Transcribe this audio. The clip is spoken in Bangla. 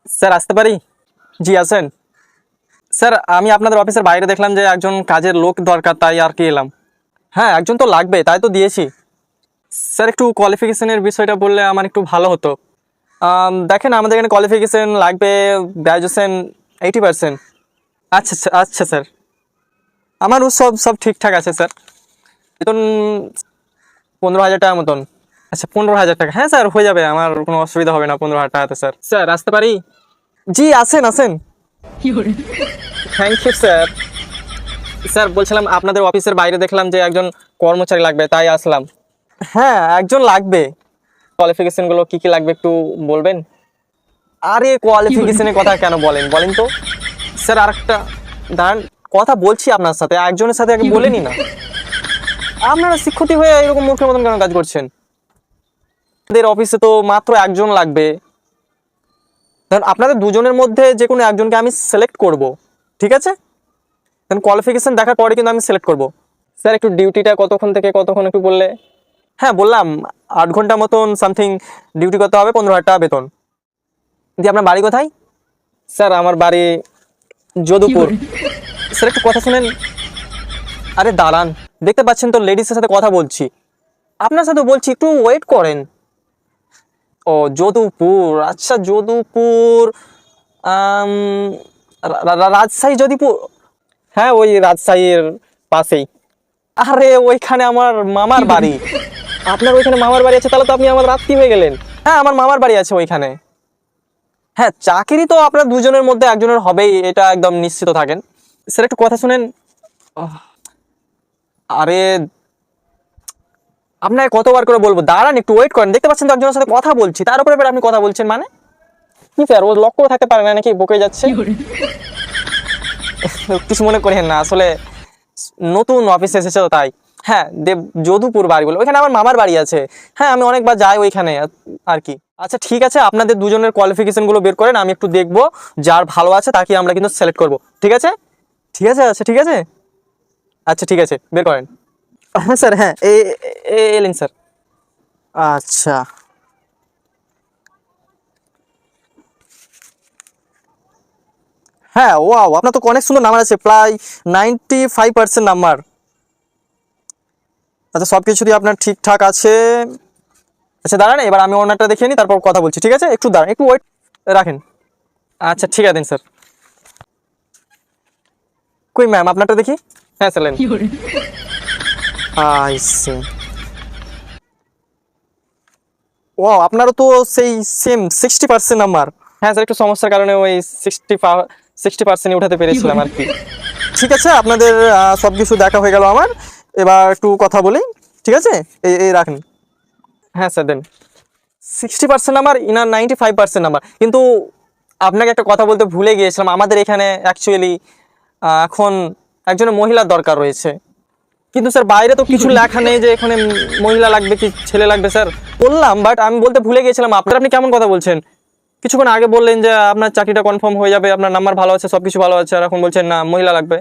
স্যার আসতে পারি? জি আছেন? স্যার আমি আপনাদের অফিসের বাইরে দেখলাম যে একজন কাজের লোক দরকার, তাই আর কি এলাম। হ্যাঁ, একজন তো লাগবে, তাই তো দিয়েছি। স্যার একটু কোয়ালিফিকেশনের বিষয়টা বললে আমার একটু ভালো হতো। দেখেন আমাদের এখানে কোয়ালিফিকেশন লাগবে গ্র্যাজুয়েশন 80%। আচ্ছা আচ্ছা আচ্ছা স্যার, আমারও সব সব ঠিকঠাক আছে স্যার। বেতন 15,000 টাকা মতন। আচ্ছা 15,000 টাকা, হ্যাঁ স্যার হয়ে যাবে, আমার কোনো অসুবিধা হবে না 15,000 টাকাতে। স্যার স্যার আসতে পারি? জি আসেন আসেন। Thank you sir. স্যার বলছিলাম আপনাদের অফিসের বাইরে দেখলাম যে একজন কর্মচারী লাগবে, তাই আসলাম। হ্যাঁ একজন লাগবে। কোয়ালিফিকেশনগুলো কি কি লাগবে একটু বলবেন? আরে কোয়ালিফিকেশনের কথা কেন বলেন বলেন তো। স্যার আরেকটা দাঁড়ান, কথা বলছি আপনার সাথে, একজনের সাথে আগে বলেনি না। আপনারা শিক্ষিত হয়ে এরকম মূর্খের মতন কেন কাজ করছেন? আমাদের অফিসে তো মাত্র একজন লাগবে। ধরুন আপনাদের দুজনের মধ্যে যে কোনো একজনকে আমি সিলেক্ট করব, ঠিক আছে? দেন কোয়ালিফিকেশন দেখার পরে কিন্তু আমি সিলেক্ট করব। স্যার একটু ডিউটিটা কতক্ষণ থেকে কতক্ষণ একটু বললে? হ্যাঁ বললাম 8 ঘন্টা মতন সামথিং ডিউটি করতে হবে, 15,000 টাকা বেতন। দিয়ে আপনার বাড়ি কোথায়? স্যার আমার বাড়ি যদুপুর। স্যার একটু কথা শুনেন। আরে দাঁড়ান, দেখতে পাচ্ছেন তো লেডিসের সাথে কথা বলছি, আপনার সাথে বলছি, একটু ওয়েট করেন। ও যদুপুর, আচ্ছা যদুপুর। আম, রাজশাহী যদুপুর। হ্যাঁ ওই রাজশাহীর পাশেই। আরে ওইখানে আমার মামার বাড়ি। আপনার ওইখানে মামার বাড়ি আছে, তাহলে তো আপনি আমার রাত্রি হয়ে গেলেন। হ্যাঁ আমার মামার বাড়ি আছে ওইখানে। হ্যাঁ চাকরি তো আপনার দুজনের মধ্যে একজনের হবেই, এটা একদম নিশ্চিত থাকেন। স্যার একটু কথা শুনেন। আহ, আরে আপনাকে কতবার করে বলবো, দাঁড়ান একটু ওয়েট করেন, দেখতে পাচ্ছেন তো একজনের সাথে কথা বলছি, তার উপরে এবার আপনি কথা বলছেন মানে কি? স্যার ও লক্ষ্য থাকতে পারে না নাকি, বকে যাচ্ছে? কিছু মনে করেন না, আসলে নতুন অফিসে এসেছে তো তাই। হ্যাঁ দেব যদুপুর বাড়ি বলে, ওইখানে আমার মামার বাড়ি আছে। হ্যাঁ আমি অনেকবার যাই ওইখানে আর কি। আচ্ছা ঠিক আছে, আপনাদের দুজনের কোয়ালিফিকেশন গুলো বের করেন, আমি একটু দেখবো, যার ভালো আছে তাকে আমরা কিন্তু সিলেক্ট করব, ঠিক আছে? ঠিক আছে আচ্ছা ঠিক আছে। আচ্ছা ঠিক আছে বের করেন। হ্যাঁ স্যার, হ্যাঁ এলেন স্যার। আচ্ছা হ্যাঁ, ওয়াও আপনার তো অনেক সুন্দর নাম্বার আছে, প্রায় 95% নাম্বার। আচ্ছা সব কিছু দিয়ে আপনার ঠিকঠাক আছে। আচ্ছা দাঁড়ান, এবার আমি ওনারটা দেখে নিই, তারপর কথা বলছি, ঠিক আছে? একটু দাঁড়ান, একটু ওয়েট রাখেন। আচ্ছা ঠিক আছে স্যার। কই ম্যাম আপনারটা দেখি। হ্যাঁ স্যার আইসে। ও আপনারও তো সেই সেম 60% নাম্বার। হ্যাঁ স্যার একটু সমস্যার কারণে ওই 60% উঠাতে পেরেছিলাম আর কি। ঠিক আছে আপনাদের সব কিছু দেখা হয়ে গেল আমার, এবার একটু কথা বলি, ঠিক আছে? এই রাখেন। হ্যাঁ স্যার দেন। 60% নাম্বার, ইনার 95% নাম্বার। কিন্তু আপনাকে একটা কথা বলতে ভুলে গিয়েছিলাম, আমাদের এখানে অ্যাকচুয়ালি এখন একজনের মহিলার দরকার রয়েছে। কিন্তু স্যার বাইরে তো কিছু লেখা নেই যে এখানে মহিলা লাগবে কি ছেলে লাগবে। স্যার বললাম, বাট আমি বলতে ভুলে গিয়েছিলাম। আপনি কেমন কথা বলছেন? কিছুক্ষণ আগে বললেন যে আপনার চাকরিটা কনফার্ম হয়ে যাবে, আপনার নাম্বার ভালো আছে, সব কিছু ভালো আছে, আর এখন বলছেন না মহিলা লাগবে।